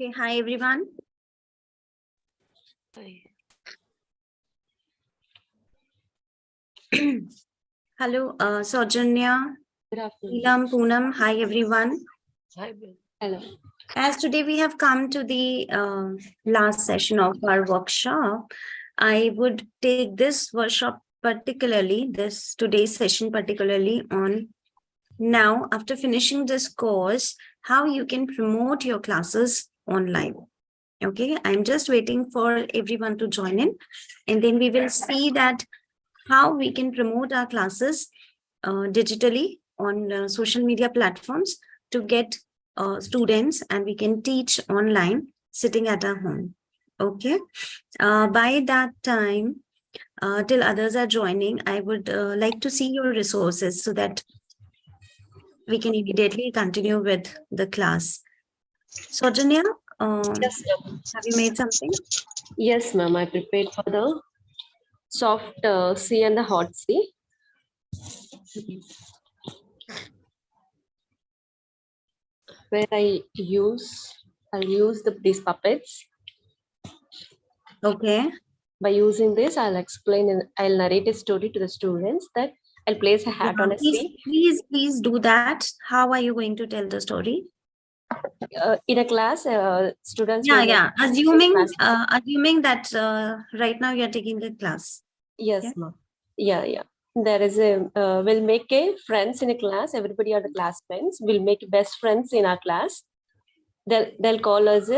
Okay, hi everyone. Hello, Saujanya, Good afternoon. Neelam, Poonam, hi everyone. Hi, Bill. Hello. As today we have come to the last session of our workshop, I would take this workshop particularly, today's session particularly on now after finishing this course, how you can promote your classes online. Okay, I'm just waiting for everyone to join in, and then we will see that how we can promote our classes digitally on social media platforms to get students, and we can teach online sitting at our home. Okay, by that time, till others are joining, I would like to see your resources so that we can immediately continue with the class. So, Janya, Yes, ma'am. have you made something? Yes, ma'am. I prepared for the soft C and the hot C. Where I'll use these puppets. Okay. By using this, I'll narrate a story to the students that I'll place a hat on a C. Please do that. How are you going to tell the story? In a class, students Yeah, will yeah. Assuming that right now you're taking the class. Yes, Yeah. ma'am. Yeah. There is we'll make a friends in a class. Everybody are the classmates. We'll make best friends in our class. They'll call us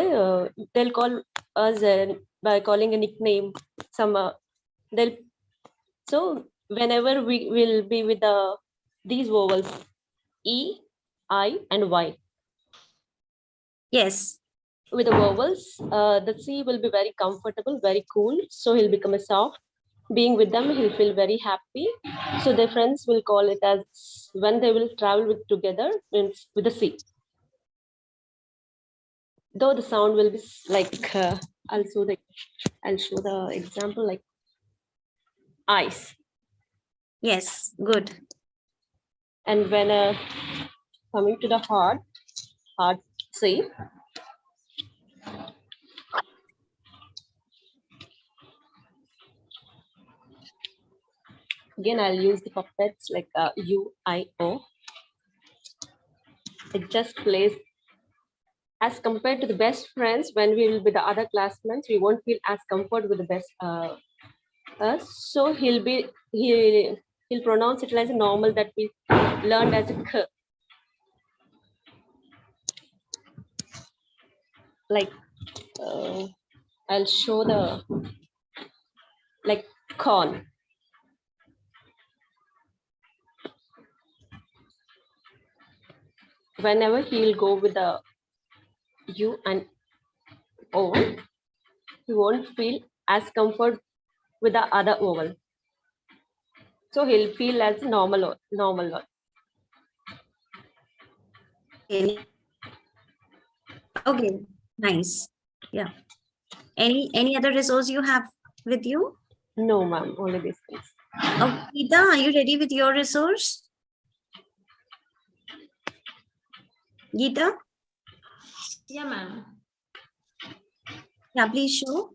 by calling a nickname. They'll so whenever we will be with these vowels E, I, and Y. Yes. With the vowels, the C will be very comfortable, very cool. So he'll become a soft. Being with them, he'll feel very happy. So their friends will call it as when they will travel together with the C. Though the sound will be like I'll show the example like ice. Yes. Good. And when coming to the hard C, again I'll use the puppets like U, I, O. It just plays as compared to the best friends. When we will be the other classmates, we won't feel as comfort with the best so he'll pronounce it as a normal that we learned as a k. Like I'll show the like corn. Whenever he'll go with the U and O, he won't feel as comfort with the other vowel. So he'll feel as normal one. Okay. Nice. Yeah. Any other resource you have with you? No, ma'am, only these things. Okay, Geeta, are you ready with your resource? Geeta? Yeah, ma'am. Yeah, please show.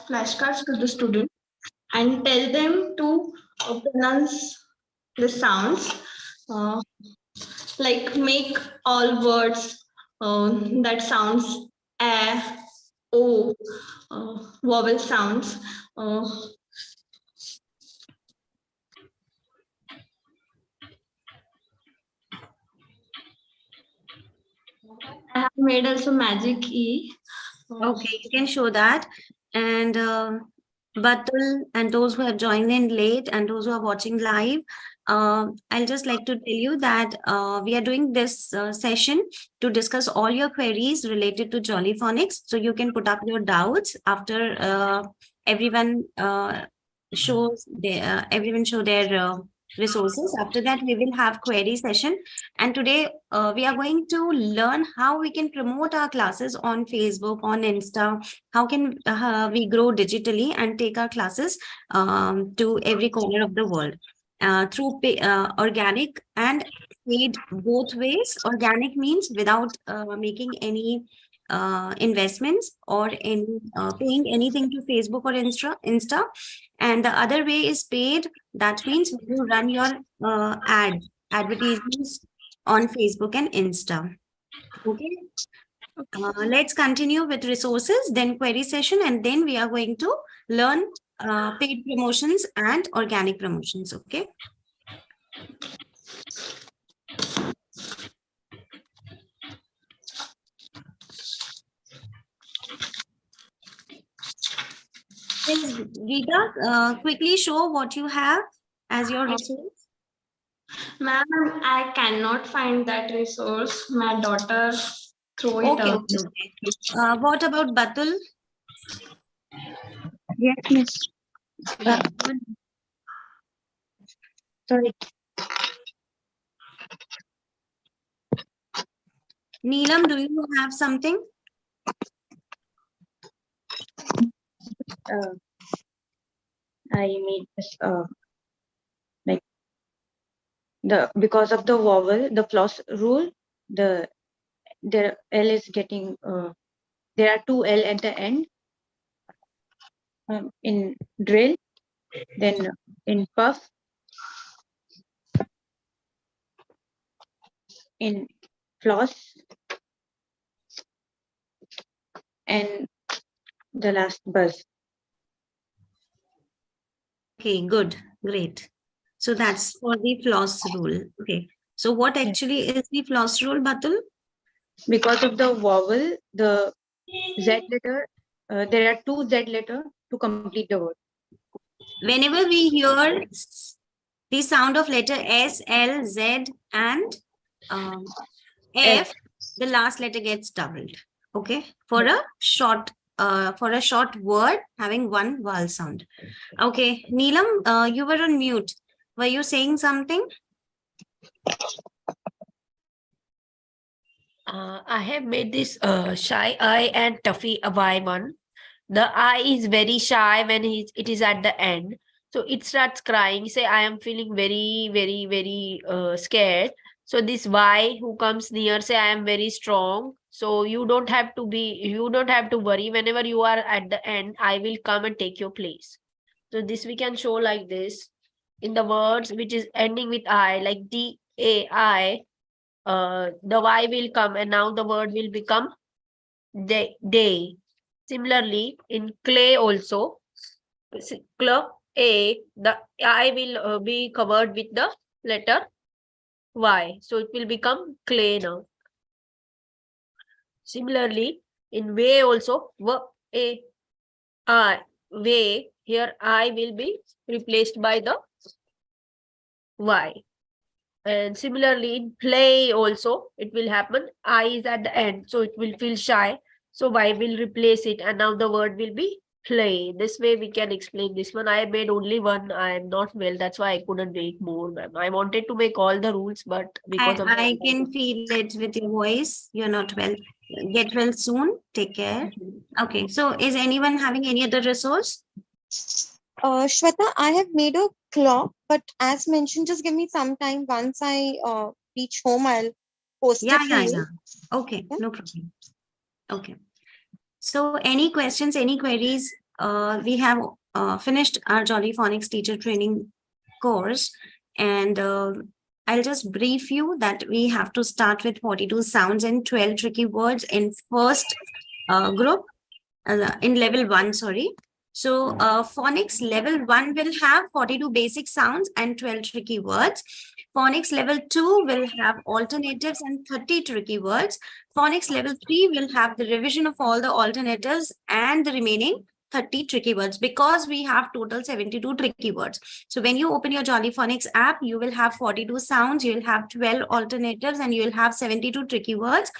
Flashcards to the student and tell them to pronounce the sounds, like make all words that sounds a, o, vowel sounds. I have made also magic E. Okay, you can show that. And Batul, and those who have joined in late and those who are watching live, I'll just like to tell you that we are doing this session to discuss all your queries related to Jolly Phonics. So you can put up your doubts after everyone everyone show their resources. After that, we will have query session. And today we are going to learn how we can promote our classes on Facebook, on Insta. How can we grow digitally and take our classes to every corner of the world through organic and paid both ways. Organic means without making any investments or in paying anything to Facebook or Insta. And the other way is paid. That means when you run your advertisements on Facebook and Insta. Okay. Let's continue with resources, then query session, and then we are going to learn paid promotions and organic promotions. Okay. Yes, Rita, quickly show what you have as your resource. Ma'am, I cannot find that resource. My daughter threw it Okay, out. okay, okay. What about Batul? Yes, miss. Sorry. Neelam, do you have something? I made this like because of the vowel, the floss rule, the L is getting there are two L at the end in drill, then in puff, in floss, and the last buzz. Okay, good, great. So that's for the floss rule. Okay. So what actually is the floss rule, Batul? Because of the vowel, the Z letter, there are two Z letter to complete the word. Whenever we hear the sound of letter S, L, Z, and F, the last letter gets doubled. Okay, for a short word having one vowel sound. Okay, Neelam, you were on mute. Were you saying something? I have made this shy eye and toughy Y one. The eye is very shy when it is at the end. So it starts crying, say, I am feeling very, very, very scared. So this Y who comes near, say, I am very strong. So you don't have to worry. Whenever you are at the end, I will come and take your place. So this we can show like this. In the words which is ending with I, like D-A-I, the Y will come and now the word will become day. Similarly, in clay also, A, the I will be covered with the letter Y. So it will become clay now. Similarly, in way also, way, here I will be replaced by the Y. And similarly, in play also, it will happen. I is at the end, so it will feel shy. So Y will replace it, and now the word will be play. This way we can explain this one. I made only one. I am not well. That's why I couldn't make more, ma'am. I wanted to make all the rules, but because of I can feel it with your voice. You're not well. Get well soon. Take care. Okay. So is anyone having any other resource? Shweta, I have made a clock, but as mentioned, just give me some time. Once I reach home, I'll post it for you. Okay, no problem. Okay. So any questions, any queries? We have finished our Jolly Phonics teacher training course, and I'll just brief you that we have to start with 42 sounds and 12 tricky words in first group, in level 1, sorry. So phonics level 1 will have 42 basic sounds and 12 tricky words. Phonics level 2 will have alternatives and 30 tricky words. Phonics level 3 will have the revision of all the alternatives and the remaining 30 tricky words because we have total 72 tricky words. So when you open your Jolly Phonics app, you will have 42 sounds, you will have 12 alternatives, and you will have 72 tricky words.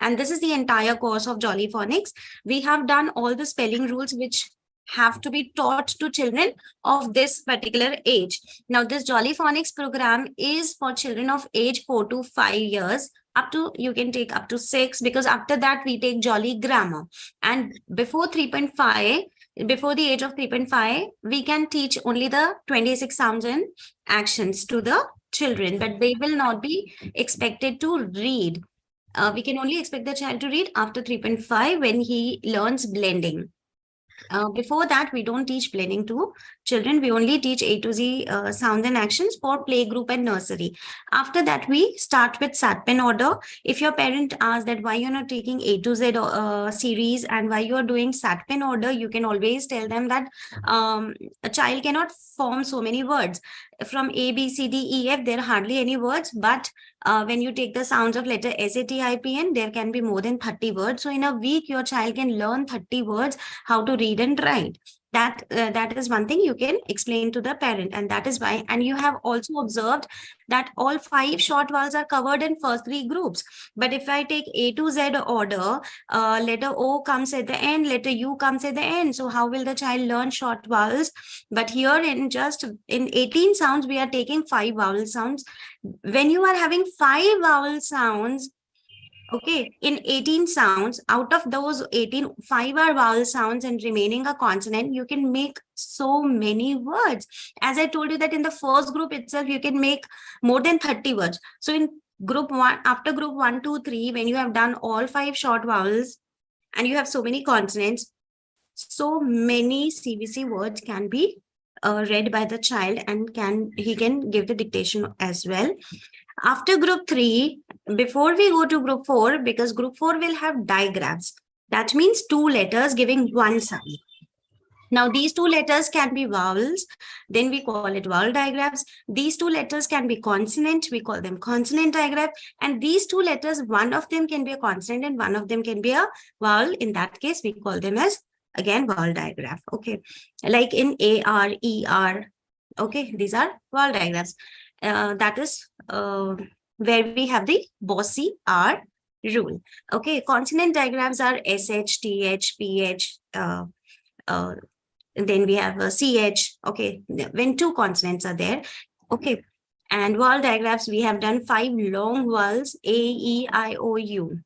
And this is the entire course of Jolly Phonics. We have done all the spelling rules which have to be taught to children of this particular age. Now, this Jolly Phonics program is for children of age 4 to 5 years. Up to, you can take up to 6, because after that we take Jolly Grammar. And before 3.5, before the age of 3.5, we can teach only the 26 sounds and actions to the children, but they will not be expected to read. We can only expect the child to read after 3.5 when he learns blending. Before that, we don't teach blending to children. We only teach A to Z sounds and actions for playgroup and nursery. After that, we start with SATPEN order. If your parent asks that why you're not taking A to Z series and why you're doing SATPEN order, you can always tell them that a child cannot form so many words. From A, B, C, D, E, F, there are hardly any words, but when you take the sounds of letter S, A, T, I, P, N, there can be more than 30 words. So in a week, your child can learn 30 words, how to read and write. That is one thing you can explain to the parent, and that is why. And you have also observed that all 5 short vowels are covered in first 3 groups. But if I take A to Z order, letter O comes at the end, letter U comes at the end. So how will the child learn short vowels? But here in 18 sounds, we are taking 5 vowel sounds. When you are having 5 vowel sounds, okay, in 18 sounds, out of those 18, 5 are vowel sounds and remaining a consonant, you can make so many words. As I told you that in the first group itself, you can make more than 30 words. So in group 1, after group 1, 2, 3, when you have done all 5 short vowels and you have so many consonants, so many CVC words can be read by the child, and he can give the dictation as well. After group 3, before we go to group 4, because group 4 will have digraphs. That means 2 letters giving 1 sound. Now, these 2 letters can be vowels, then we call it vowel digraphs. These 2 letters can be consonant, we call them consonant digraph. And these 2 letters, one of them can be a consonant and one of them can be a vowel. In that case, we call them as, again, vowel digraph. Okay, like in AR, ER. Okay, these are vowel digraphs. That is where we have the bossy R rule. Okay, consonant diagrams are SH, TH, PH, then we have a CH. Okay, when 2 consonants are there. Okay, and vowel diagrams, we have done 5 long vowels, A, E, I, O, U.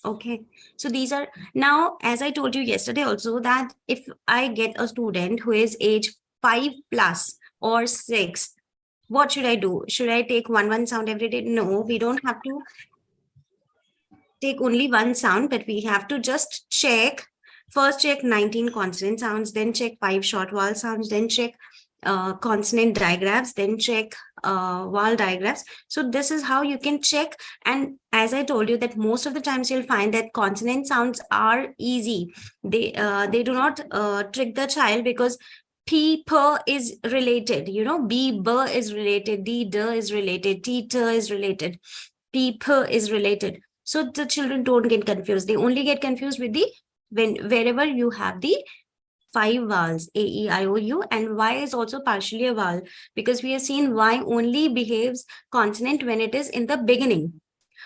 Okay, so these are, now, as I told you yesterday also, that if I get a student who is age 5 plus or 6, what should I do? Should I take one sound every day? No, we don't have to take only 1 sound, but we have to just check. First check 19 consonant sounds, then check 5 short vowel sounds, then check consonant digraphs, then check vowel digraphs. So this is how you can check. And as I told you that most of the times you'll find that consonant sounds are easy. They do not trick the child, because P, P is related, you know, B, B is related, D, D is related, T, T is related, P, P is related. So the children don't get confused. They only get confused with the, wherever you have the 5 vowels, A, E, I, O, U, and Y is also partially a vowel, because we have seen Y only behaves consonant when it is in the beginning,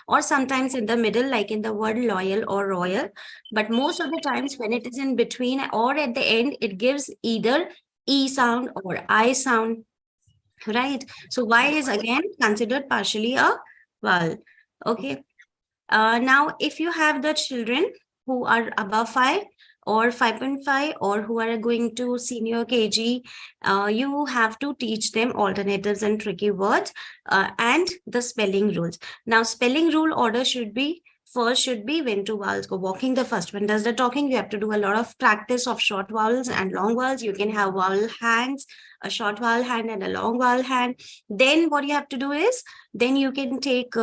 or sometimes in the middle, like in the word loyal or royal. But most of the times when it is in between or at the end, it gives either E sound or I sound, right? So Y is again considered partially a vowel. Okay. Now, if you have the children who are above 5 or 5.5, or who are going to senior KG, you have to teach them alternatives and tricky words and the spelling rules. Now, spelling rule order should be, first should be when 2 vowels go walking, the first one does the talking. You have to do a lot of practice of short vowels and long vowels. You can have vowel hands, a short vowel hand and a long vowel hand. Then what you have to do is, then you can take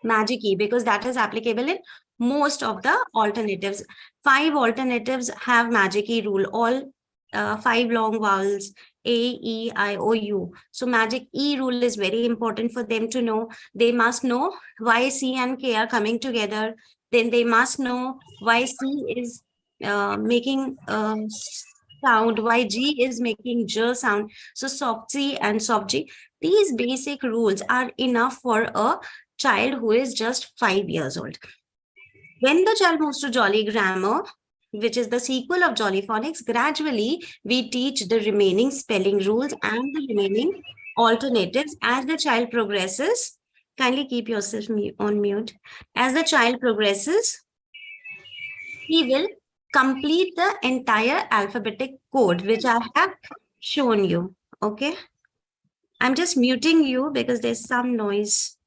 magic key, because that is applicable in most of the alternatives. 5 alternatives have magic key rule, all 5 long vowels, A, E, I, O, U. So magic E rule is very important for them to know. They must know why C and K are coming together. Then they must know why C is making sound, why G is making J sound. So soft C and soft G. These basic rules are enough for a child who is just 5 years old. When the child moves to Jolly Grammar, which is the sequel of Jolly Phonics, gradually we teach the remaining spelling rules and the remaining alternatives as the child progresses. Kindly keep yourself on mute. As the child progresses, he will complete the entire alphabetic code, which I have shown you. Okay. I'm just muting you because there's some noise.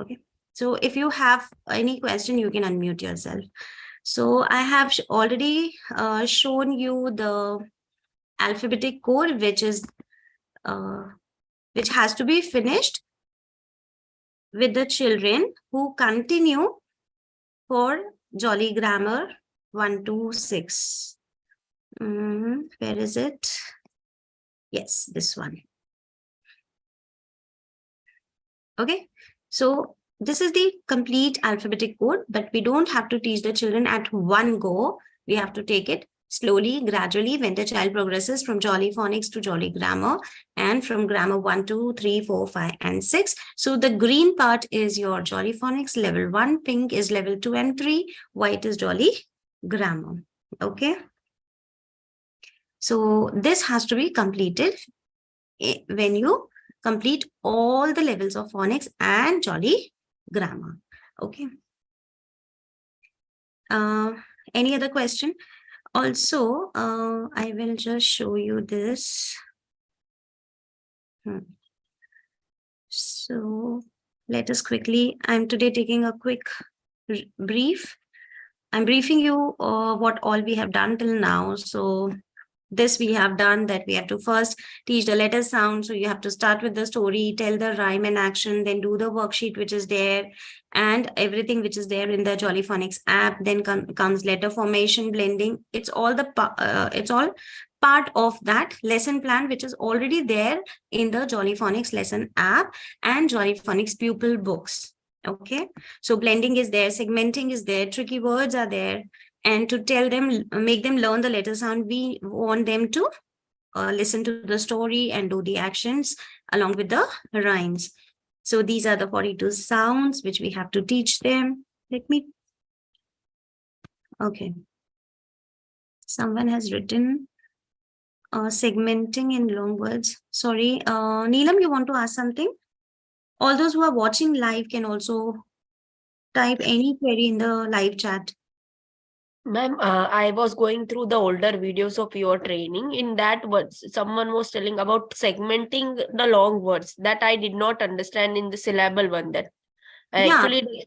Okay. So if you have any question, you can unmute yourself. So I have already shown you the alphabetic code, which is which has to be finished with the children who continue for Jolly Grammar 1 to 6. Where is it? Yes, this one. Okay, so this is the complete alphabetic code, but we don't have to teach the children at one go. We have to take it slowly, gradually, when the child progresses from Jolly Phonics to Jolly Grammar, and from Grammar 1, 2, 3, 4, 5, and 6. So the green part is your Jolly Phonics level 1, pink is level 2 and 3, white is Jolly Grammar. Okay. So this has to be completed when you complete all the levels of phonics and Jolly Grammar. Okay. Any other question? Also, I will just show you this. So let us quickly, I'm today taking a quick brief. I'm briefing you what all we have done till now. So this we have done, that we have to first teach the letter sound. So you have to start with the story, tell the rhyme and action, then do the worksheet which is there, and everything which is there in the Jolly Phonics app. Then comes letter formation, blending. It's all part of that lesson plan which is already there in the Jolly Phonics lesson app and Jolly Phonics pupil books. Okay, so blending is there, segmenting is there, tricky words are there. And to tell them, make them learn the letter sound, we want them to listen to the story and do the actions along with the rhymes. So these are the 42 sounds which we have to teach them. Okay. Someone has written segmenting in long words. Sorry, Neelam, you want to ask something? All those who are watching live can also type any query in the live chat. Ma'am, I was going through the older videos of your training. In that words, someone was telling about segmenting the long words that I did not understand in the syllable one. That I actually.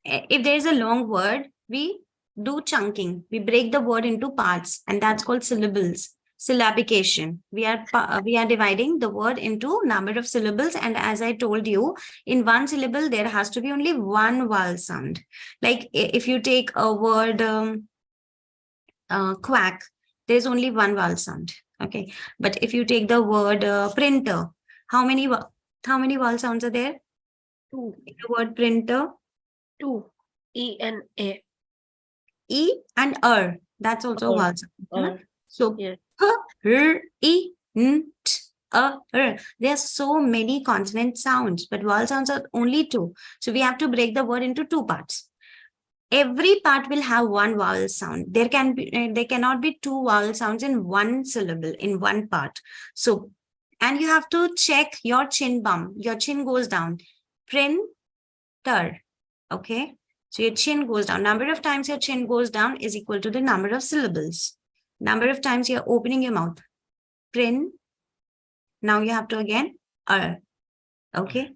If there is a long word, we do chunking. We break the word into parts, and that's called syllables. Syllabication. We are dividing the word into number of syllables, and as I told you, in one syllable there has to be only one vowel sound. Like if you take a word quack, there's only one vowel sound. Okay, but if you take the word printer, how many vowel sounds are there? 2. In the word printer, 2. E and A. E and R. That's also vowel sound. So yeah. R, E, N, T, R. There are so many consonant sounds, but vowel sounds are only 2. So we have to break the word into 2 parts. Every part will have one vowel sound. There cannot be 2 vowel sounds in one syllable, in one part. So, and you have to check your chin bump. Your chin goes down. Printer. Okay. So your chin goes down. Number of times your chin goes down is equal to the number of syllables. Number of times you're opening your mouth. Print. Now you have to again, okay.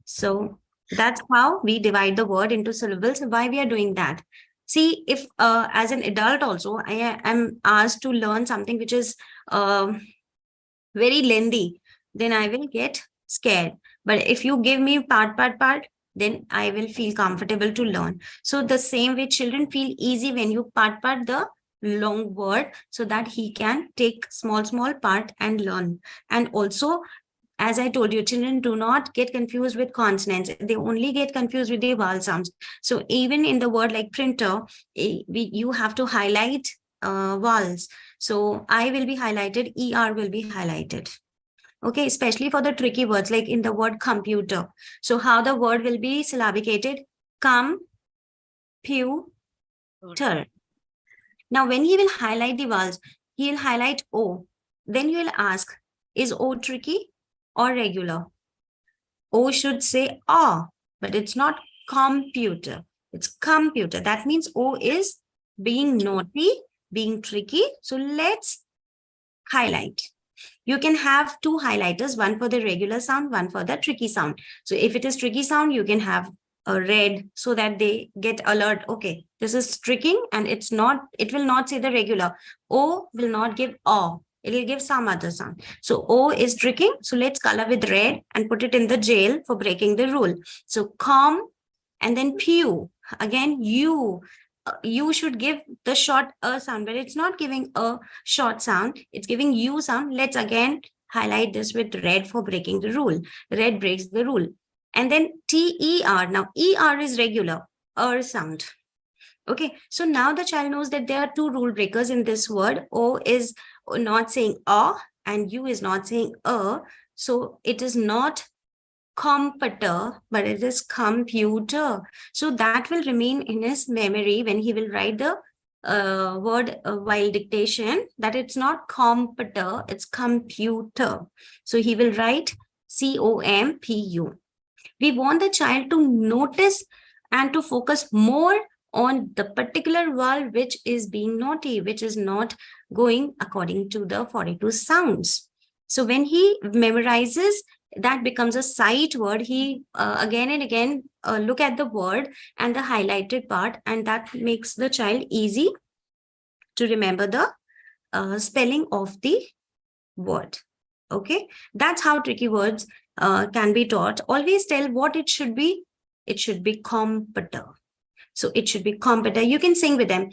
So that's how we divide the word into syllables. Why we are doing that? See, if as an adult also, I am asked to learn something which is very lengthy, then I will get scared. But if you give me part, then I will feel comfortable to learn. So the same way children feel easy when you part the long word, so that he can take small part and learn. And also As I told you, children do not get confused with consonants. They only get confused with the vowel sounds. So even in the word like printer, you have to highlight vowels. So I will be highlighted, ER will be highlighted. Okay, especially for the tricky words like in the word computer. So how the word will be syllabicated? Computer. Now, when he will highlight the vowels, he will highlight O. Then you will ask, is O tricky or regular? O should say ah, but it's not computer. It's computer. That means O is being naughty, being tricky. So let's highlight. You can have two highlighters, one for the regular sound, one for the tricky sound. So if it is tricky sound, you can have a red so that they get alert. Okay, this is tricking and it will not say the regular. O will not give O. It will give some other sound. So O is tricking. So let's color with red and put it in the jail for breaking the rule. So com and then pew. Again, you should give the short a sound, but it's not giving a short sound. It's giving you sound. Let's again highlight this with red for breaking the rule. Red breaks the rule. And then TER. Now, ER is regular, sound. Okay, so now the child knows that there are two rule breakers in this word. O is not saying and U is not saying So it is not computer, but it is computer. So that will remain in his memory when he will write the word while dictation, that it's not computer, it's computer. So he will write COMPU. We want the child to notice and to focus more on the particular vowel which is being naughty, which is not going according to the 42 sounds. So when he memorizes, that becomes a sight word. He again and again look at the word and the highlighted part, and that makes the child easy to remember the spelling of the word. Okay, that's how tricky words can be taught. Always tell what it should be. It should be computer. So it should be computer. You can sing with them.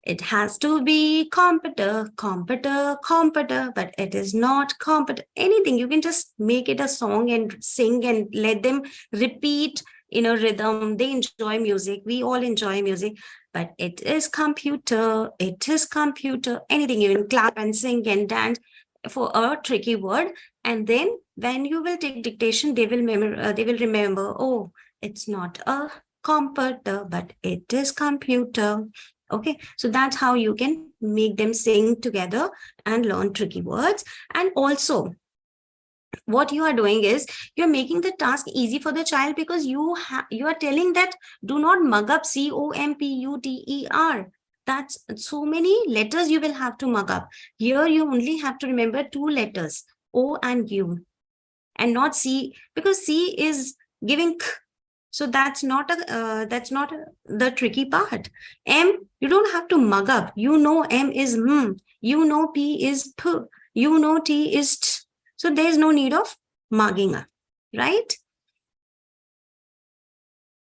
It has to be computer, computer, computer, but it is not computer. Anything, you can just make it a song and sing and let them repeat in a rhythm. They enjoy music. We all enjoy music, but it is computer. It is computer. Anything, you can clap and sing and dance for a tricky word. And then when you will take dictation, they will remember, oh, it's not a computer, but it is computer. Okay, so that's how you can make them sing together and learn tricky words. And also, what you are doing is you're making the task easy for the child, because you are telling that do not mug up COMPUTER. That's so many letters you will have to mug up. Here you only have to remember two letters, O and U, and not C, because C is giving k. So that's not the tricky part. M, you don't have to mug up. You know M is M. You know P is P. You know T is T. So there's no need of mugging up, right?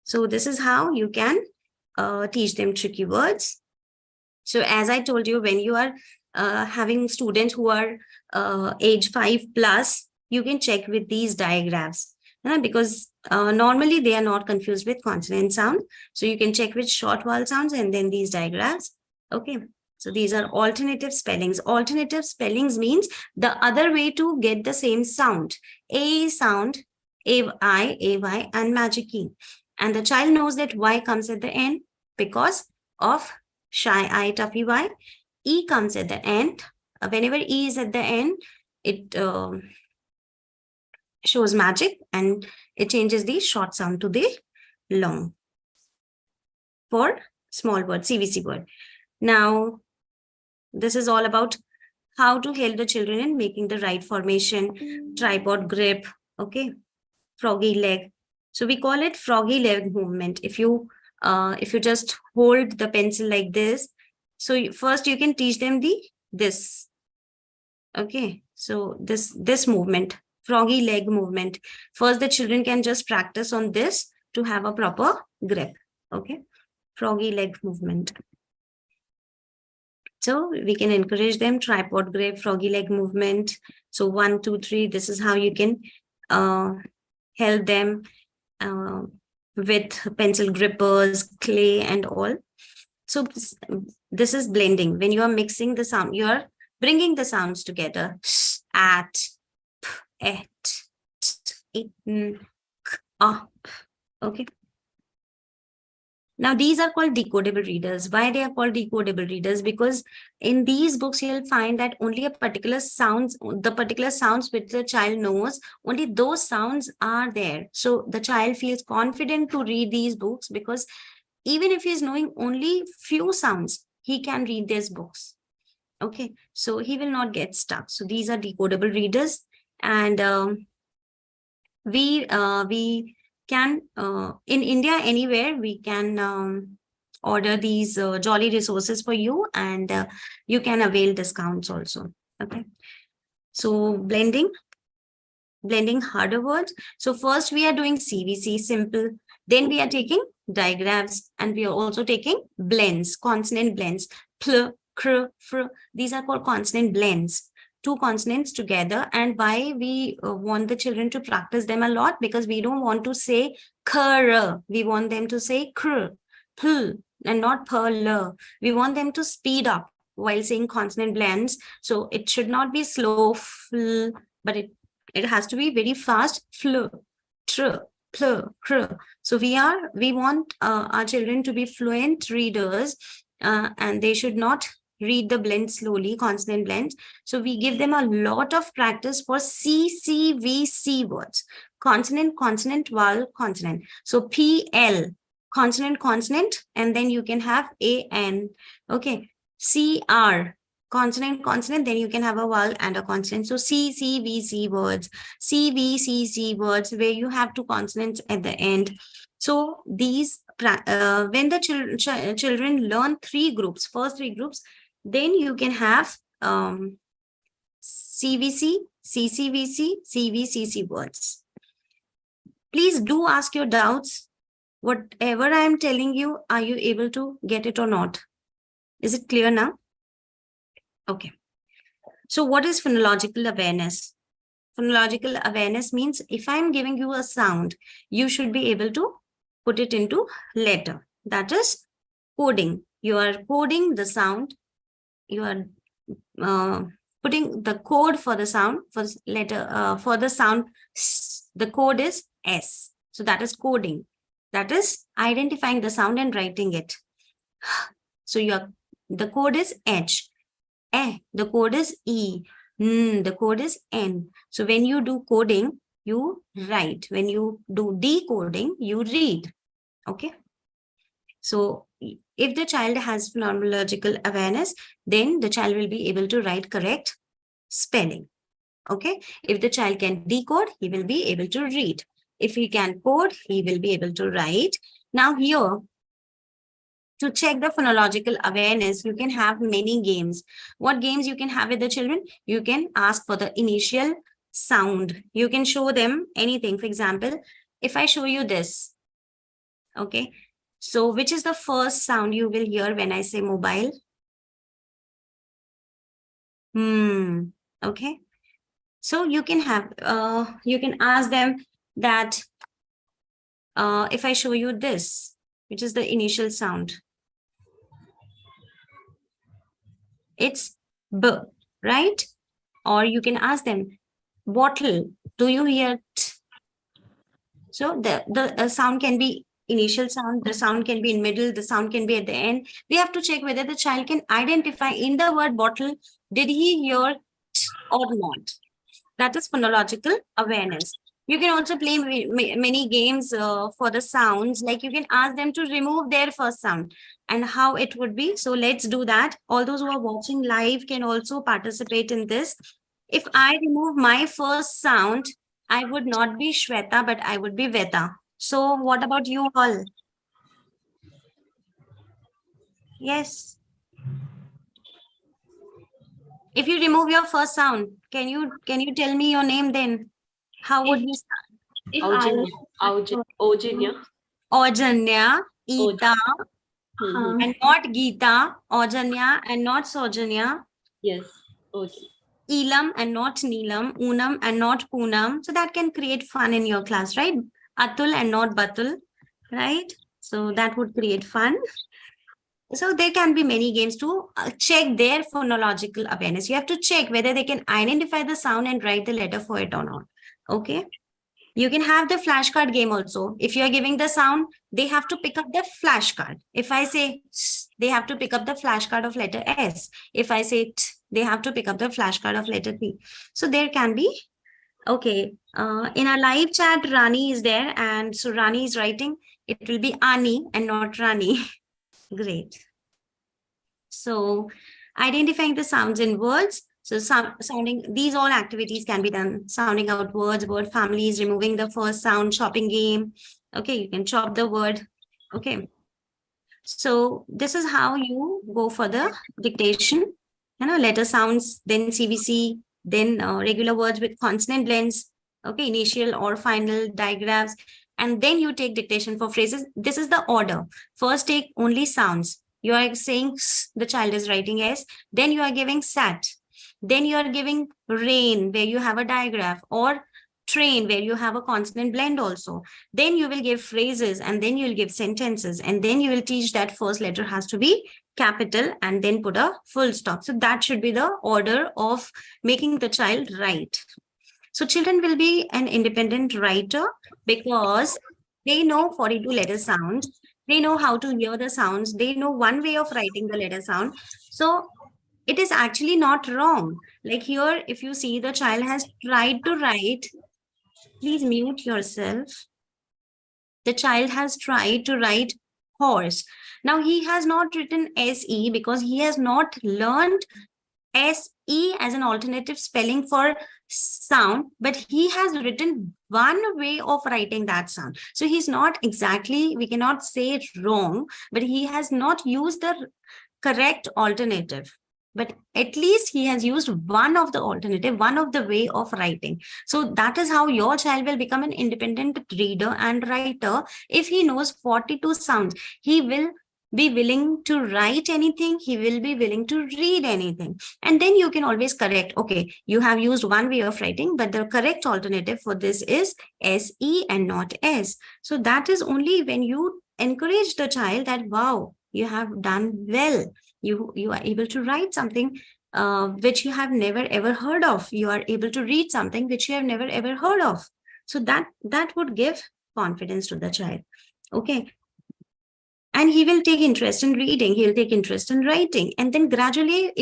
So this is how you can teach them tricky words. So as I told you, when you are having students who are age 5+, you can check with these diagrams. Because normally they are not confused with consonant sound. So you can check with short vowel sounds and then these diagrams. Okay, so these are alternative spellings. Alternative spellings means the other way to get the same sound. A sound, A-I, A-Y, and magic key. And the child knows that Y comes at the end because of shy I, toughy Y. E comes at the end. Whenever E is at the end, it shows magic and it changes the short sound to the long for small word, CVC word. Now, this is all about how to help the children in making the right formation, tripod grip, okay, froggy leg. So we call it froggy leg movement. If you just hold the pencil like this, so first you can teach them this. Okay, so this movement, froggy leg movement. First, the children can just practice on this to have a proper grip. Okay, froggy leg movement. So we can encourage them, tripod grip, froggy leg movement. So 1, 2, 3, this is how you can help them with pencil grippers, clay, and all. So this is blending. When you are mixing the sound, you are bringing the sounds together. At, et, it, up. Okay. Now, these are called decodable readers. Why they are called decodable readers? Because in these books, you'll find that only a particular sounds, the particular sounds which the child knows, only those sounds are there. So the child feels confident to read these books because even if he's knowing only few sounds, he can read these books. Okay, so he will not get stuck. So these are decodable readers, and we can in India anywhere we can order these jolly resources for you, and you can avail discounts also. Okay, so blending harder words. So first we are doing CVC, simple. Then we are taking digraphs, and we are also taking blends, consonant blends. Pl, cr, fr. These are called consonant blends. Two consonants together. And why we want the children to practice them a lot? Because we don't want to say kr. We want them to say kr, pl, and not pl. We want them to speed up while saying consonant blends. So it should not be slow, fl, but it has to be very fast. Fl, tr, pl, cr. So we want our children to be fluent readers, and they should not read the blend slowly, consonant blends. So we give them a lot of practice for CCVC words. Consonant, consonant, vowel, consonant. So PL, consonant, consonant, and then you can have AN. Okay. CR, consonant, consonant, then you can have a vowel and a consonant. So CCVC words, CVCC words, where you have two consonants at the end. So these, when the children learn first three groups, then you can have CVC, CCVC, CVCC words. Please do ask your doubts. Whatever I am telling you, are you able to get it or not? Is it clear now? Okay. So what is phonological awareness? Phonological awareness means if I'm giving you a sound, you should be able to put it into letter. That is coding. You are coding the sound. You are putting the code for the sound, for letter, for the sound. The code is S. So that is coding. That is identifying the sound and writing it. So the code is H. The code is E. The code is N. So when you do coding, you write. When you do decoding, you read. Okay. So if the child has phonological awareness, then the child will be able to write correct spelling. Okay. If the child can decode, he will be able to read. If he can code, he will be able to write. Now here, to check the phonological awareness, you can have many games. What games you can have with the children? You can ask for the initial sound. You can show them anything. For example, if I show you this, okay. So which is the first sound you will hear when I say mobile? Okay. So you can have, you can ask them that if I show you this, which is the initial sound, it's B, right? Or you can ask them, bottle, do you hear T? So the sound can be initial sound, the sound can be in middle, the sound can be at the end. We have to check whether the child can identify in the word bottle, did he hear T or not? That is phonological awareness. You can also play many games for the sounds, like you can ask them to remove their first sound and how it would be. So let's do that. All those who are watching live can also participate in this. If I remove my first sound, I would not be Shweta, but I would be Veta. So what about you all? Yes. If you remove your first sound, can you tell me your name then? How would you start? Aujanya. Ojanya, Ita, and not Geeta, Ojanya and not Sojanya. Yes. Okay. Elam and not Neelam, Unam and not Poonam. So that can create fun in your class, right? Atul and not Batul, right? So that would create fun. So there can be many games to check their phonological awareness. You have to check whether they can identify the sound and write the letter for it or not. Okay. You can have the flashcard game also. If you are giving the sound, they have to pick up the flashcard. If I say s, they have to pick up the flashcard of letter S. If I say t, they have to pick up the flashcard of letter T. So there can be, okay. In our live chat, Rani is there. And so Rani is writing, it will be Ani and not Rani. Great. So identifying the sounds in words. So sounding, these all activities can be done. Sounding out words, word families, removing the first sound, chopping game. Okay, you can chop the word. Okay. So this is how you go for the dictation. Letter sounds, then CVC, then regular words with consonant blends. Okay, initial or final digraphs. And then you take dictation for phrases. This is the order. First take only sounds. You are saying s, the child is writing S. Then you are giving sat. Then you are giving rain, where you have a digraph, or train, where you have a consonant blend also. Then you will give phrases, and then you will give sentences, and then you will teach that first letter has to be capital and then put a full stop. So that should be the order of making the child write. So children will be an independent writer because they know 42 letter sounds. They know how to hear the sounds. They know one way of writing the letter sound. So it is actually not wrong. Like here, if you see the child has tried to write, please mute yourself. The child has tried to write horse. Now he has not written SE because he has not learned SE as an alternative spelling for sound, but he has written one way of writing that sound. So he's not exactly, we cannot say it wrong, but he has not used the correct alternative. But at least he has used one of the alternative, one of the way of writing. So that is how your child will become an independent reader and writer. If he knows 42 sounds, he will be willing to write anything, he will be willing to read anything. And then you can always correct, okay, you have used one way of writing, but the correct alternative for this is SE and not S. So that is only when you encourage the child that, wow, you have done well. You are able to write something which you have never ever heard of. You are able to read something which you have never ever heard of. So that would give confidence to the child. Okay. And he will take interest in reading, he'll take interest in writing. And then gradually,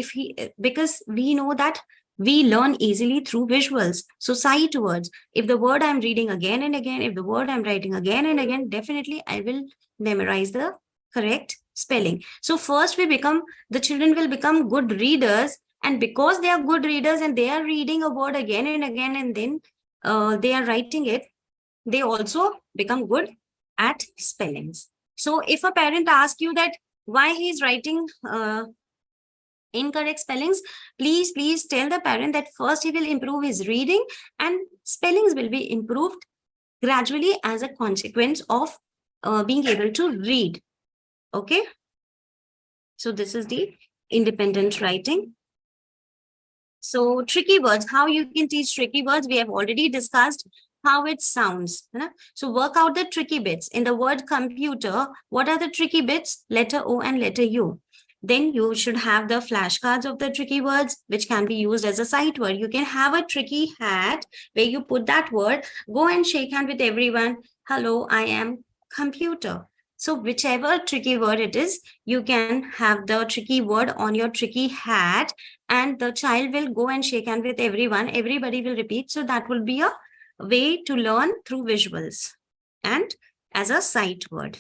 because we know that we learn easily through visuals. So sight words, if the word I'm reading again and again, if the word I'm writing again and again, definitely I will memorize the correct spelling. So first the children will become good readers. And because they are good readers and they are reading a word again and again, and then they are writing it, they also become good at spellings. So if a parent asks you that why he is writing incorrect spellings, please tell the parent that first he will improve his reading and spellings will be improved gradually as a consequence of being able to read. Okay. So this is the independent writing. So tricky words, how you can teach tricky words, we have already discussed how it sounds. So work out the tricky bits. In the word computer, what are the tricky bits? Letter O and letter U. Then you should have the flashcards of the tricky words, which can be used as a sight word. You can have a tricky hat where you put that word, go and shake hand with everyone. Hello, I am computer. So whichever tricky word it is, you can have the tricky word on your tricky hat and the child will go and shake hand with everyone. Everybody will repeat. So that will be a way to learn through visuals and as a sight word.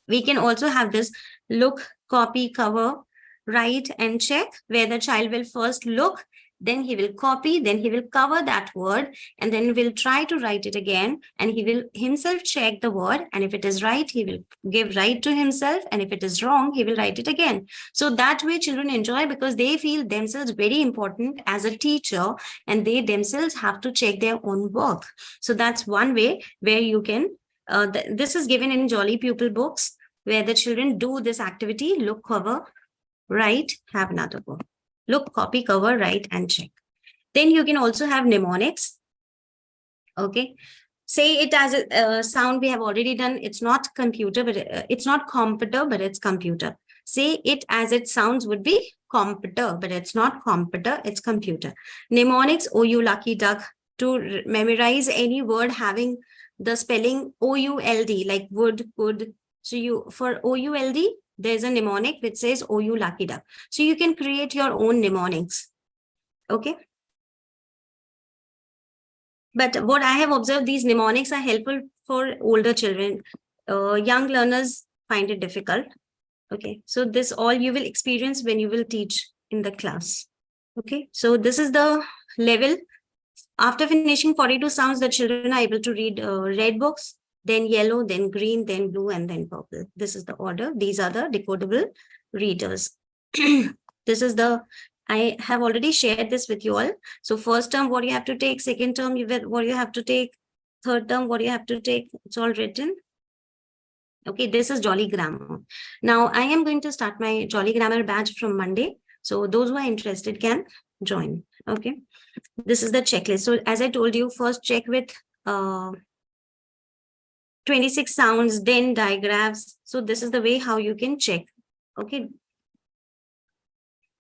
We can also have this look, copy, cover, write and check, where the child will first look, then he will copy, then he will cover that word, and then will try to write it again, and he will himself check the word, and if it is right, he will give right to himself, and if it is wrong, he will write it again. So that way children enjoy because they feel themselves very important as a teacher, and they themselves have to check their own work. So that's one way where you can, this is given in Jolly Pupil books, where the children do this activity, look, cover, write, have another book. Look, copy, cover, write, and check. Then you can also have mnemonics. Okay. Say it as a sound we have already done. It's not computer, but it's not computer, but it's computer. Say it as it sounds would be computer, but it's not computer, it's computer. Mnemonics, oh you lucky duck, to memorize any word having the spelling O-U-L-D, like would, could. So you, for O-U-L-D, there's a mnemonic which says oh you lucky duck. So you can create your own mnemonics. Okay. But what I have observed, these mnemonics are helpful for older children. Young learners find it difficult. Okay, so this all you will experience when you will teach in the class. Okay, so this is the level. After finishing 42 sounds, the children are able to read red books, then yellow, then green, then blue, and then purple. This is the order. These are the decodable readers. This is the, I have already shared this with you all. So first term, what you have to take, second term, what you have to take, third term, what you have to take, it's all written. Okay, this is Jolly Grammar. Now I am going to start my Jolly Grammar batch from Monday. So those who are interested can join. Okay, this is the checklist. So as I told you, first check with 26 sounds, then digraphs. So this is the way how you can check. Okay.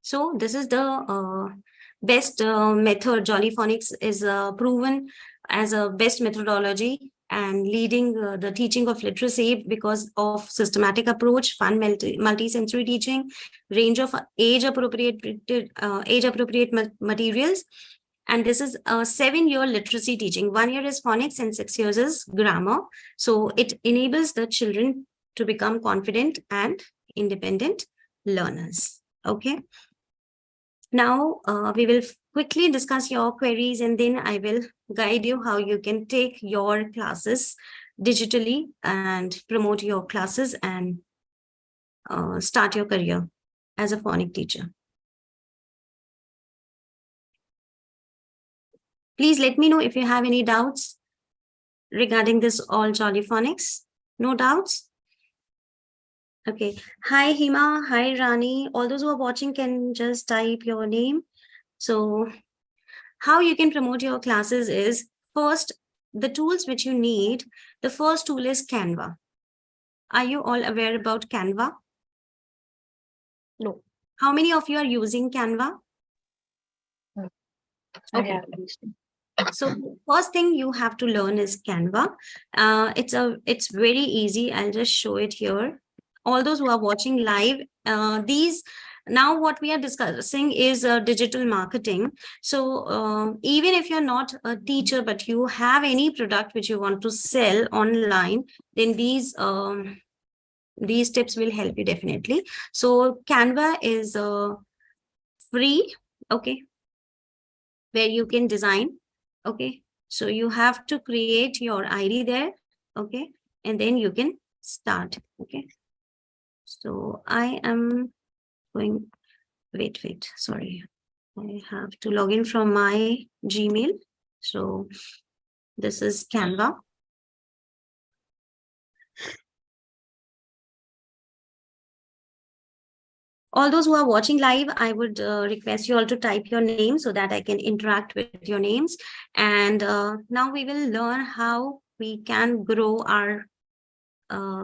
So this is the best method. Jolly Phonics is proven as a best methodology and leading the teaching of literacy because of systematic approach, fun multi-sensory teaching, range of age-appropriate materials. And this is a 7-year literacy teaching. 1 year is phonics and 6 years is grammar. So it enables the children to become confident and independent learners. Okay. Now we will quickly discuss your queries and then I will guide you how you can take your classes digitally and promote your classes and start your career as a phonic teacher. Please let me know if you have any doubts regarding this all Jolly Phonics. No doubts? Okay. Hi, Hima. Hi, Rani. All those who are watching can just type your name. So how you can promote your classes is, first, the tools which you need. The first tool is Canva. Are you all aware about Canva? No. How many of you are using Canva? Okay. So first thing you have to learn is Canva. It's very easy. I'll just show it here. All those who are watching live, now what we are discussing is digital marketing. So even if you're not a teacher, but you have any product which you want to sell online, then these tips will help you definitely. So Canva is free, okay, where you can design. Okay, so you have to create your ID there, okay, and then you can start. Okay, so I am going, wait, sorry, I have to log in from my Gmail. So this is Canva. All those who are watching live, I would request you all to type your name so that I can interact with your names. And now we will learn how we can grow our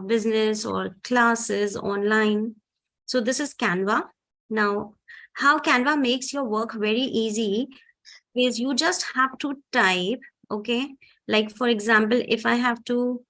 business or classes online. So this is Canva. Now, how Canva makes your work very easy is you just have to type, okay? Like for example, if I have to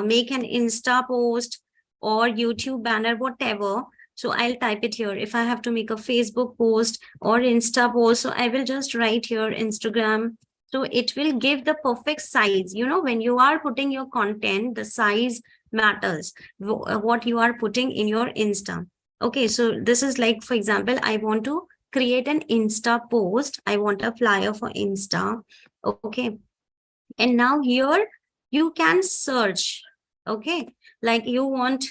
make an Insta post or YouTube banner, whatever, so I'll type it here. If I have to make a Facebook post or Insta post, so I will just write here Instagram. So it will give the perfect size. You know, when you are putting your content, the size matters, what you are putting in your Insta. Okay, so this is like, for example, I want to create an Insta post. I want a flyer for Insta. Okay. And now here you can search. Okay. Like you want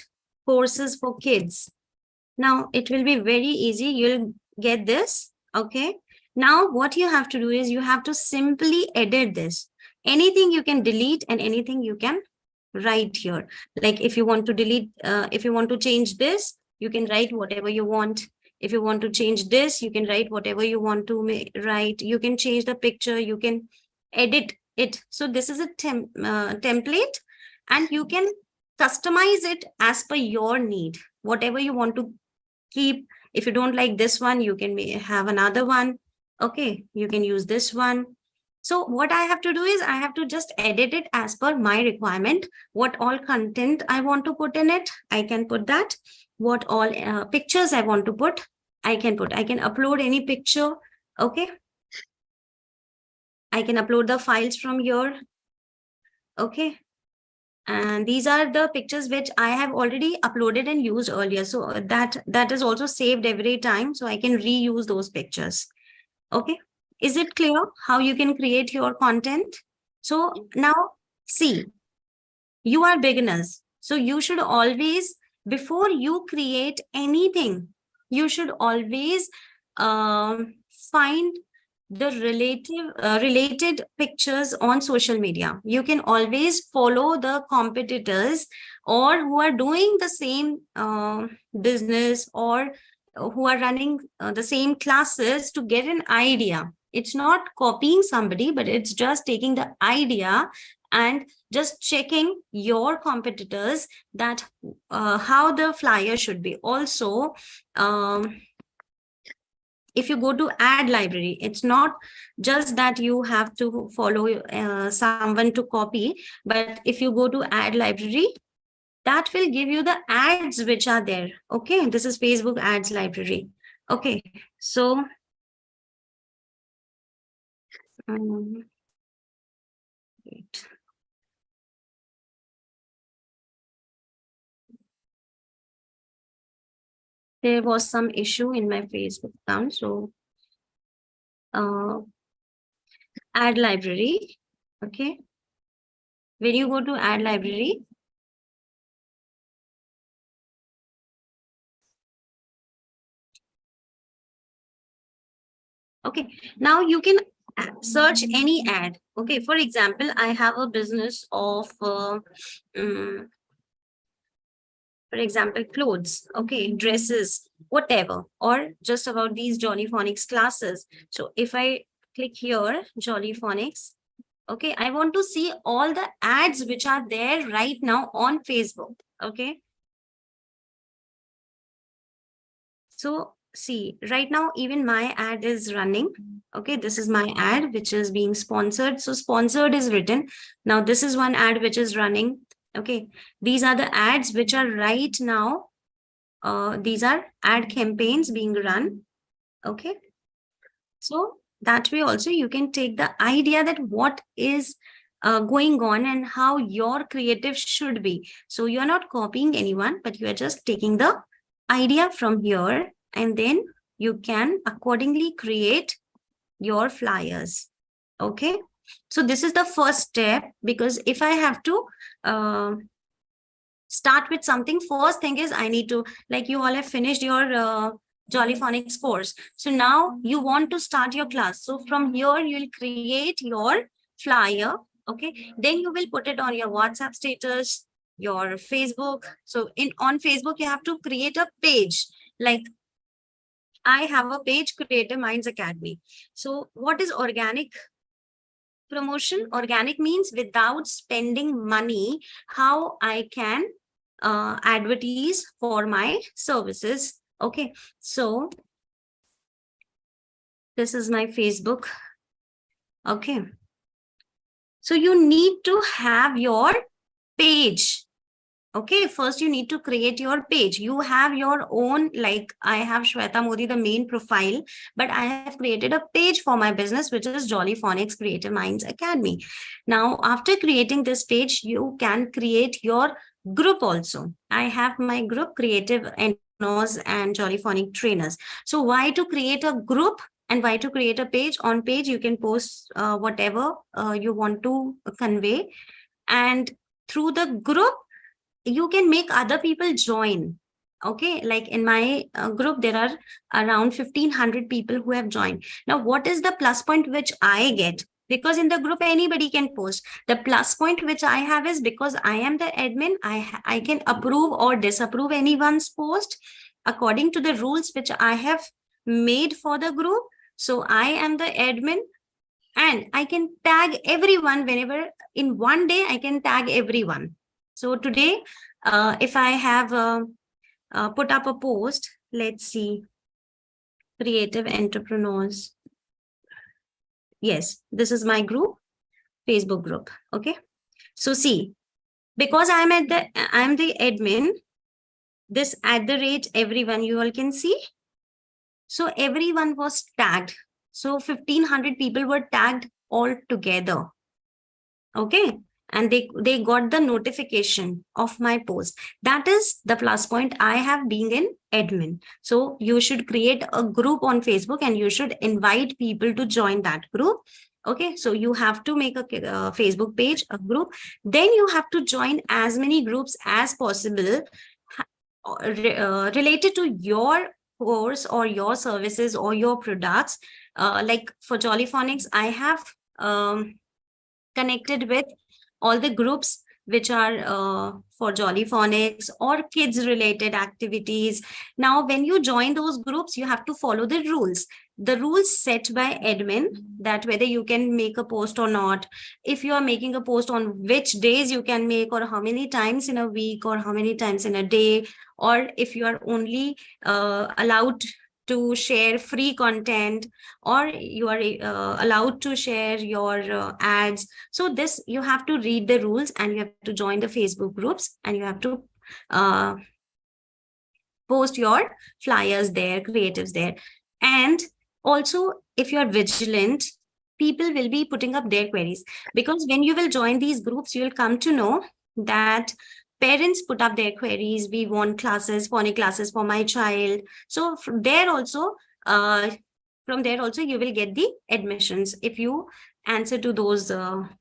courses for kids. Now it will be very easy. You'll get this. Okay. Now what you have to do is you have to simply edit this. Anything you can delete and anything you can write here. Like if you want to delete, if you want to change this, you can write whatever you want. If you want to change this, you can write whatever you want to write. You can change the picture, you can edit it. So this is a template, and you can customize it as per your need, whatever you want to keep. If you don't like this one, you can have another one. Okay, you can use this one. So what I have to do is I have to just edit it as per my requirement. What all content I want to put in it, I can put that. What all pictures I want to put, I can put. I can upload any picture. Okay. I can upload the files from here. Okay. And these are the pictures which I have already uploaded and used earlier. So that is also saved every time. So I can reuse those pictures. Okay. Is it clear how you can create your content? So now see, you are beginners. So you should always, before you create anything, you should always find the related pictures on social media. You can always follow the competitors or who are doing the same business or who are running the same classes to get an idea. It's not copying somebody, but it's just taking the idea and just checking your competitors that how the flyer should be. Also, if you go to ad library, it's not just that you have to follow someone to copy, but if you go to ad library, that will give you the ads which are there. Okay, this is Facebook ads library. Okay, so wait. There was some issue in my Facebook account, so ad library. Okay, when you go to ad library, okay, now you can search any ad. Okay, for example, I have a business of for example, clothes, okay, dresses, whatever, or just about these Jolly Phonics classes. So if I click here, Jolly Phonics, okay, I want to see all the ads which are there right now on Facebook. Okay. So see, right now, even my ad is running. Okay, this is my ad, which is being sponsored. So sponsored is written. Now, this is one ad which is running. Okay, these are the ads which are right now. These are ad campaigns being run. Okay, so that way also you can take the idea that what is going on and how your creative should be. So you're not copying anyone, but you are just taking the idea from here, and then you can accordingly create your flyers. Okay, so this is the first step, because if I have to start with something, first thing is I need to, like, you all have finished your Jolly Phonics course. So now you want to start your class. So from here, you'll create your flyer. Okay, then you will put it on your WhatsApp status, your Facebook. So on Facebook, you have to create a page. Like, I have a page, Creative Minds Academy. So what is organic promotion? Organic means without spending money, how I can advertise for my services. Okay, so this is my Facebook. Okay, so you need to have your page. Okay, first you need to create your page. You have your own, like I have Shweta Modi, the main profile, but I have created a page for my business, which is Jolly Phonics Creative Minds Academy. Now, after creating this page, you can create your group also. I have my group, Creative Entrepreneurs and Jolly Phonic Trainers. So why to create a group and why to create a page? On page, you can post whatever you want to convey. And through the group, you can make other people join. Okay, like in my group, there are around 1,500 people who have joined. Now, what is the plus point which I get? Because in the group, anybody can post. The plus point which I have is because I am the admin, I can approve or disapprove anyone's post. according to the rules which I have made for the group. So I am the admin, and I can tag everyone whenever in one day I can tag everyone. So today, if I have put up a post, let's see, creative entrepreneurs. Yes, this is my group, Facebook group. Okay. So see, because I'm the admin, this @ everyone you all can see. So everyone was tagged. So 1500 people were tagged all together. Okay. And they got the notification of my post. That is the plus point I have being an admin. So you should create a group on Facebook and you should invite people to join that group. Okay, so you have to make a Facebook page, a group. Then you have to join as many groups as possible related to your course or your services or your products. Like for Jollyphonics, I have connected with all the groups which are for Jollyphonics or kids related activities. Now, when you join those groups, you have to follow the rules set by admin, that whether you can make a post or not, if you are making a post on which days you can make, or how many times in a week, or how many times in a day, or if you are only allowed to share free content, or you are allowed to share your ads. So this, you have to read the rules and you have to join the Facebook groups, and you have to post your flyers there, creatives there. And also, if you are vigilant, people will be putting up their queries, because when you will join these groups, you will come to know that parents put up their queries. We want classes, phonics classes for my child. So from there also, you will get the admissions if you answer to those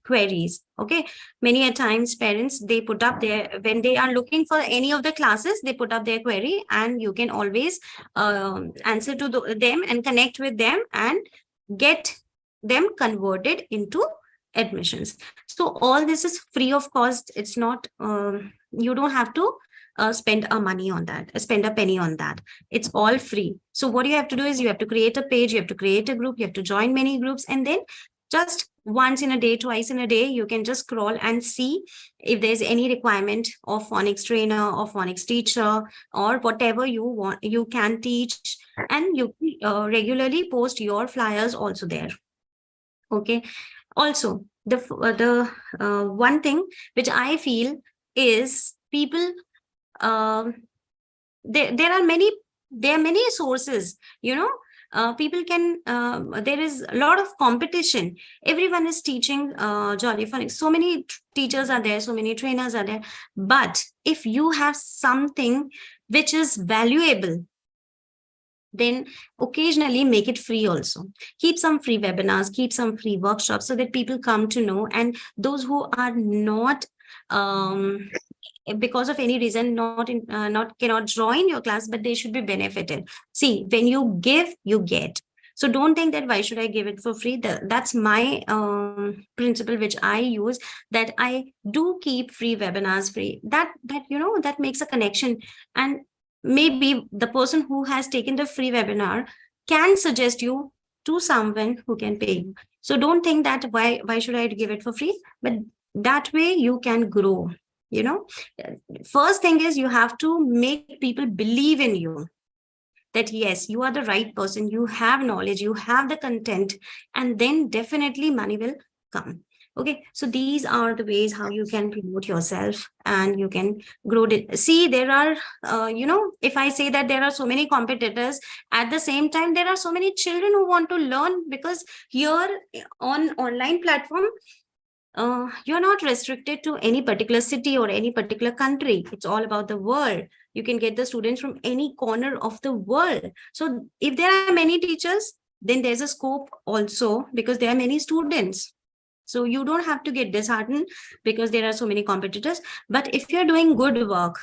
queries. Okay, many a times parents, they put up their, when they are looking for any of the classes, they put up their query, and you can always answer to them and connect with them and get them converted into admissions. So all this is free of cost. It's not you don't have to spend a penny on that. It's all free. So what you have to do is you have to create a page, you have to create a group, you have to join many groups, and then just once in a day, twice in a day, you can just scroll and see if there's any requirement of phonics trainer or phonics teacher or whatever you want, you can teach, and you regularly post your flyers also there. Okay. Also, the one thing which I feel is people, there are many sources, people can, there is a lot of competition. Everyone is teaching Jollyphonics. So many teachers are there, so many trainers are there. But if you have something which is valuable, then occasionally make it free also. Keep some free webinars, keep some free workshops, so that people come to know. And those who are not, because of any reason, cannot join your class, but they should be benefited. See, when you give, you get. So don't think that why should I give it for free? That's my principle which I use, that I do keep free webinars free. That makes a connection. And maybe the person who has taken the free webinar can suggest you to someone who can pay you. So don't think that why should I give it for free? But that way you can grow. First thing is you have to make people believe in you, that yes, you are the right person, you have knowledge, you have the content, and then definitely money will come. Okay, so these are the ways how you can promote yourself and you can grow it. See, there are, if I say that there are so many competitors, at the same time, there are so many children who want to learn, because here on online platform, you're not restricted to any particular city or any particular country. It's all about the world. You can get the students from any corner of the world. So if there are many teachers, then there's a scope also, because there are many students. So you don't have to get disheartened because there are so many competitors. But if you're doing good work,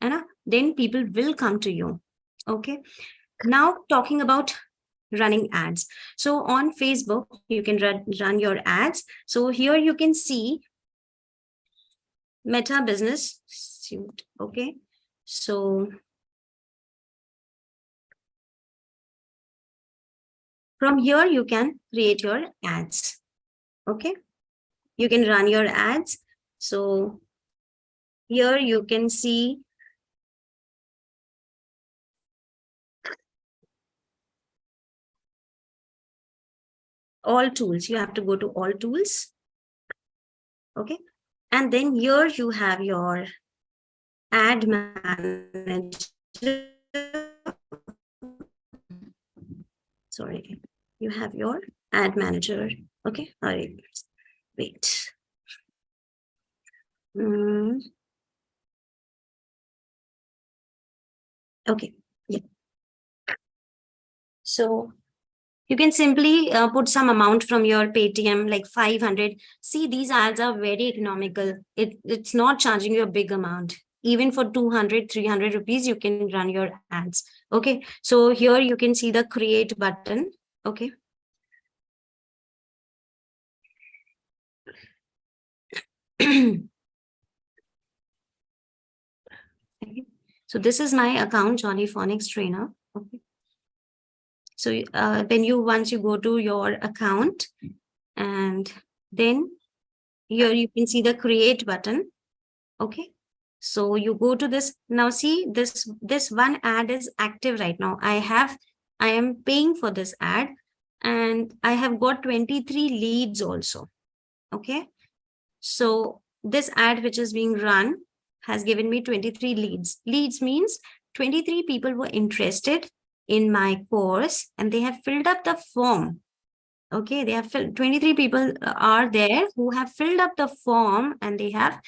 then people will come to you. Okay. Now talking about running ads. So on Facebook, you can run your ads. So here you can see Meta Business Suite. Okay. So From here, you can create your ads. Okay. You can run your ads. So here you can see all tools. You have to go to all tools. Okay. And then here you have your ad manager. Sorry, you have your ad manager. Okay. All right. Wait. Okay. Yeah. So you can simply put some amount from your Paytm, like 500. See, these ads are very economical. It's not charging you a big amount. Even for 200, 300 rupees, you can run your ads. Okay. So here you can see the create button. Okay. Okay. So this is my account, Johnny Phonics Trainer. Okay. So once you go to your account, and then here you can see the create button. Okay. So you go to this. Now see, this one ad is active right now. I am paying for this ad, and I have got 23 leads also. Okay. So this ad which is being run has given me 23 leads. Leads means 23 people were interested in my course and they have filled up the form. Okay, they have 23 people are there who have filled up the form and they have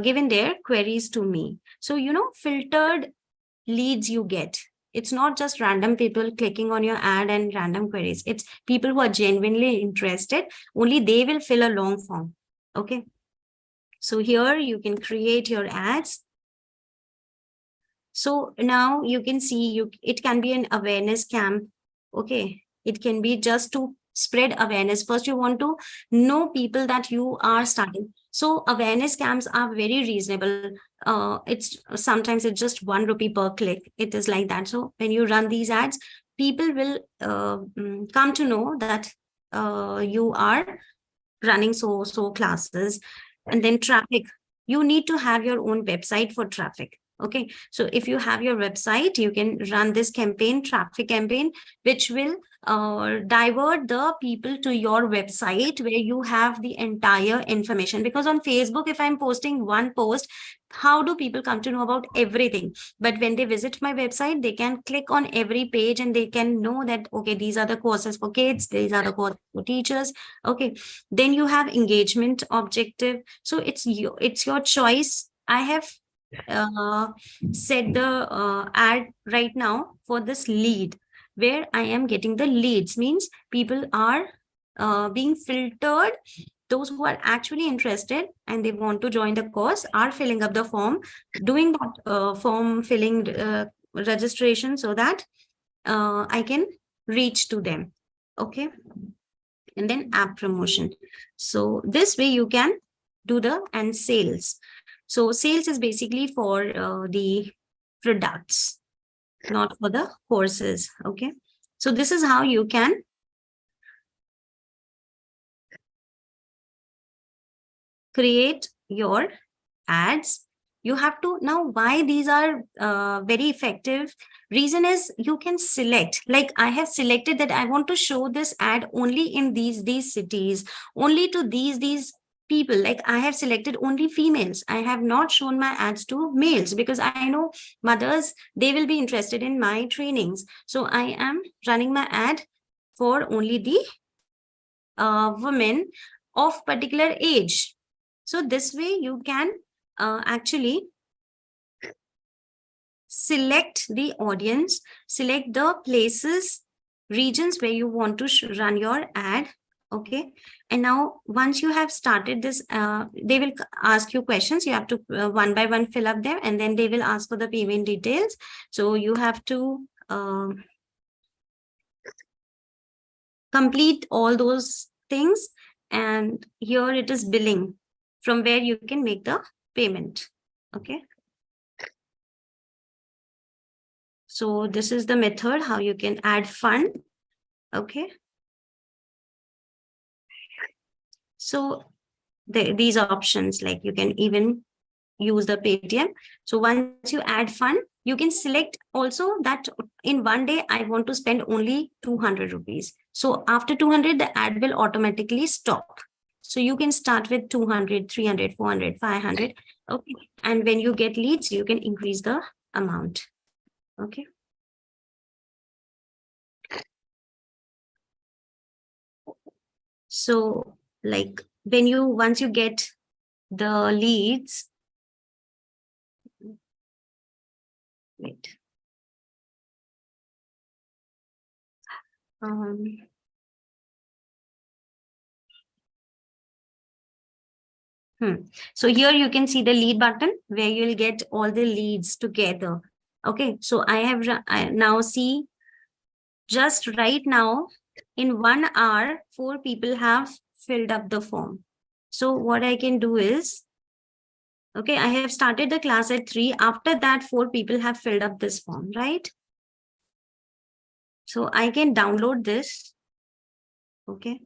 given their queries to me. So, filtered leads you get. It's not just random people clicking on your ad and random queries. It's people who are genuinely interested. Only they will fill a long form. Okay. So here you can create your ads. So now you can see it can be an awareness camp. Okay. It can be just to spread awareness. First, you want to know people that you are starting. So awareness camps are very reasonable. Sometimes it's just 1 rupee per click. It is like that. So when you run these ads, people will come to know that you are running so classes. And then traffic, you need to have your own website for traffic. Okay, so if you have your website, you can run this campaign, traffic campaign, which will divert the people to your website where you have the entire information. Because on Facebook, if I'm posting one post, how do people come to know about everything? But when they visit my website, they can click on every page and they can know that, okay, these are the courses for kids, these are the courses for teachers. Okay, then you have engagement objective. So it's your choice. I have set the ad right now for this lead, where I am getting the leads, means people are being filtered. Those who are actually interested and they want to join the course are filling up the form, doing that form filling registration so that I can reach to them. Okay. And then app promotion. So this way you can do and sales. So sales is basically for the products, not for the courses. Okay. So this is how you can create your ads. You have to now, why these are very effective. Reason is you can select, like I have selected that I want to show this ad only in these cities, only to these people. Like I have selected only females. I have not shown my ads to males because I know mothers, they will be interested in my trainings. So I am running my ad for only the women of particular age. So this way you can actually select the audience, select the places, regions where you want to run your ad. Okay. And now once you have started this, they will ask you questions. You have to one by one fill up them, and then they will ask for the payment details. So you have to complete all those things. And here it is billing, from where you can make the payment. Okay. So this is the method how you can add fund. Okay. So these options, like you can even use the Paytm. So once you add fund, you can select also that in one day I want to spend only 200 rupees. So after 200, the ad will automatically stop. So you can start with 200, 300, 400, 500. Okay. And when you get leads, you can increase the amount. Okay. So like once you get the leads, wait. So here you can see the lead button where you'll get all the leads together. Okay, so I now see just right now in 1 hour, 4 people have filled up the form. So what I can do is, okay, I have started the class at 3. After that, 4 people have filled up this form, right? So I can download this, okay,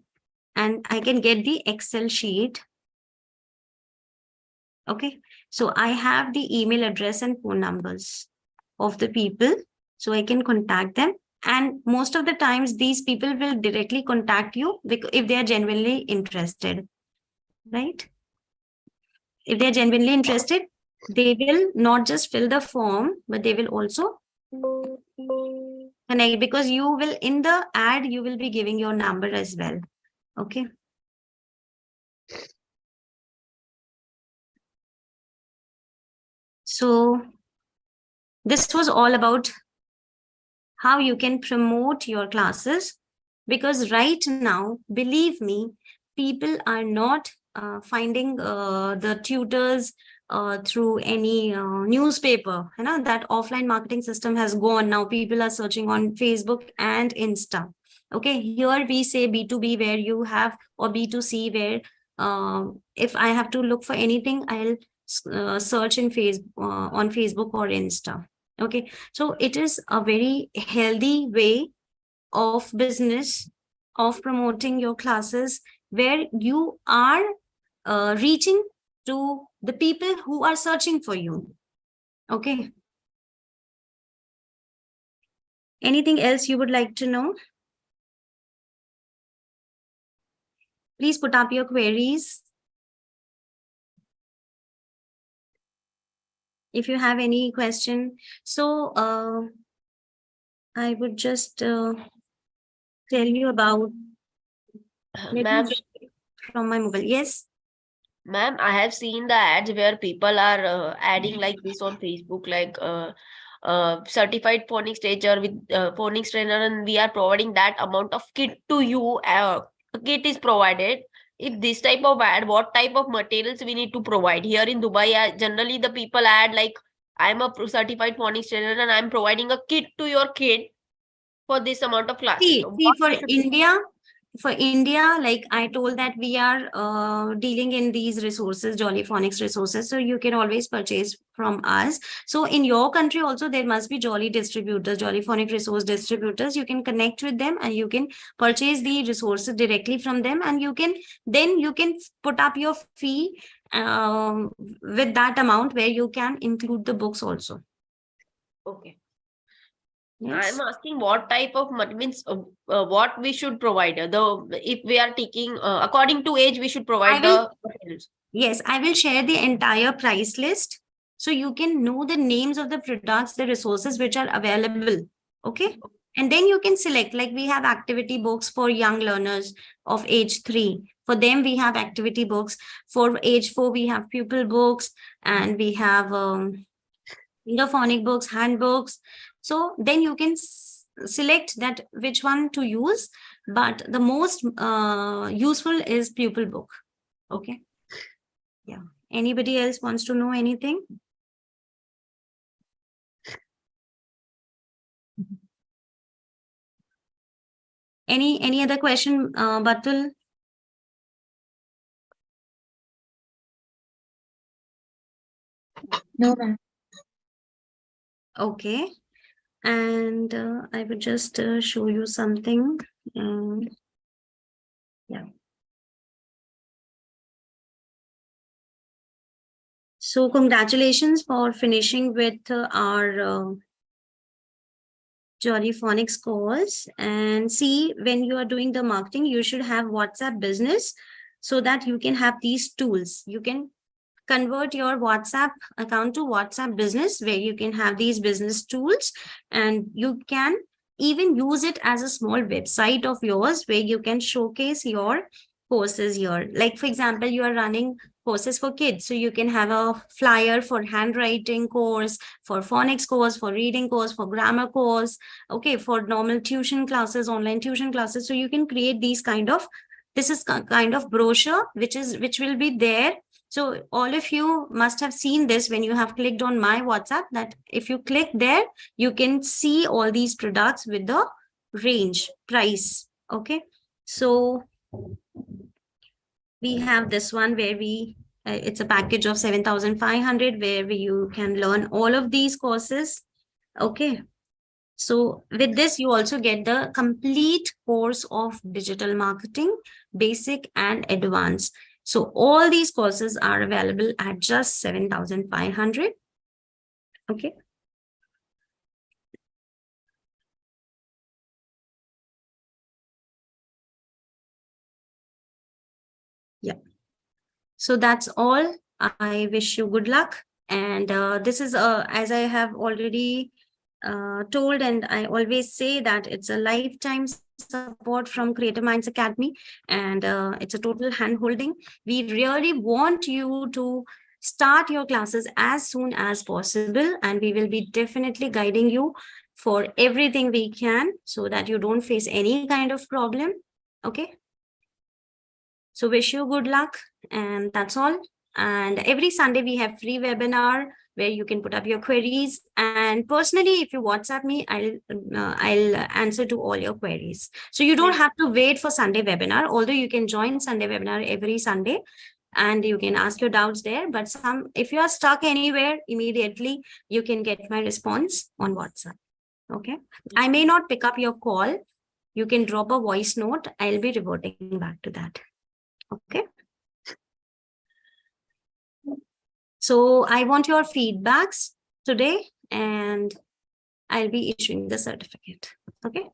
and I can get the Excel sheet. Okay, so I have the email address and phone numbers of the people, so I can contact them. And most of the times, these people will directly contact you if they are genuinely interested, right? If they are genuinely interested, they will not just fill the form, but they will also connect, because you will, in the ad, you will be giving your number as well. Okay. So this was all about how you can promote your classes, because right now, believe me, people are not finding the tutors through any newspaper. You know, that offline marketing system has gone. Now people are searching on Facebook and Insta. Okay, here we say B2B where you have, or B2C where if I have to look for anything, I'll search in on Facebook or Insta. Okay, so it is a very healthy way of business, of promoting your classes, where you are reaching to the people who are searching for you. Okay. Anything else you would like to know? Please put up your queries. If you have any question. So I would just tell you about Ma'am, from my mobile. Yes. Ma'am, I have seen the ads where people are adding like this on Facebook, like certified phonics teacher with phonics trainer, and we are providing that amount of kit to you. Kit is provided. If this type of ad, what type of materials we need to provide? Here in Dubai, generally the people add like, I'm a certified phonics trainer and I'm providing a kit to your kid for this amount of classes. See, So what for we should- India, like I told that we are dealing in these resources, Jolly Phonics resources. So you can always purchase from us. So in your country also, there must be Jolly distributors, Jolly Phonic resource distributors. You can connect with them and you can purchase the resources directly from them. And you can put up your fee with that amount where you can include the books also. Okay. Yes. I'm asking what type of means what we should provide. If we are taking according to age, we should provide the materials. Yes, I will share the entire price list so you can know the names of the products, the resources which are available. Okay. And then you can select, like we have activity books for young learners of age 3. For them, we have activity books. For age 4, we have pupil books, and we have phonic books, handbooks. So then you can select that which one to use, but the most useful is pupil book. Okay. Yeah. Anybody else wants to know anything? Any other question, Batul? No, ma'am. Okay. And I would just show you something. Yeah. So congratulations for finishing with our Jolly Phonics course. And see, when you are doing the marketing, you should have WhatsApp business so that you can have these tools. You can convert your WhatsApp account to WhatsApp business, where you can have these business tools, and you can even use it as a small website of yours where you can showcase your courses here. Like, for example, you are running courses for kids, so you can have a flyer for handwriting course, for phonics course, for reading course, for grammar course, okay, for normal tuition classes, online tuition classes. So you can create these kind of, this is kind of brochure which will be there. So all of you must have seen this when you have clicked on my WhatsApp, that if you click there, you can see all these products with the range price. Okay, so we have this one where it's a package of 7,500 where you can learn all of these courses. Okay, so with this, you also get the complete course of digital marketing, basic and advanced. So all these courses are available at just 7,500. Okay. Yeah. So that's all. I wish you good luck. And this is, as I have already told, and I always say that it's a lifetime support from Creator Minds Academy, and it's a total hand-holding. We really want you to start your classes as soon as possible, and we will be definitely guiding you for everything we can so that you don't face any kind of problem. Okay. So wish you good luck, and that's all. And every Sunday we have free webinar where you can put up your queries. And personally, if you WhatsApp me, I'll answer to all your queries. So you don't have to wait for Sunday webinar, although you can join Sunday webinar every Sunday and you can ask your doubts there. But if you are stuck anywhere, immediately you can get my response on WhatsApp. Okay. I may not pick up your call. You can drop a voice note. I'll be reverting back to that. Okay. So I want your feedbacks today, and I'll be issuing the certificate. Okay.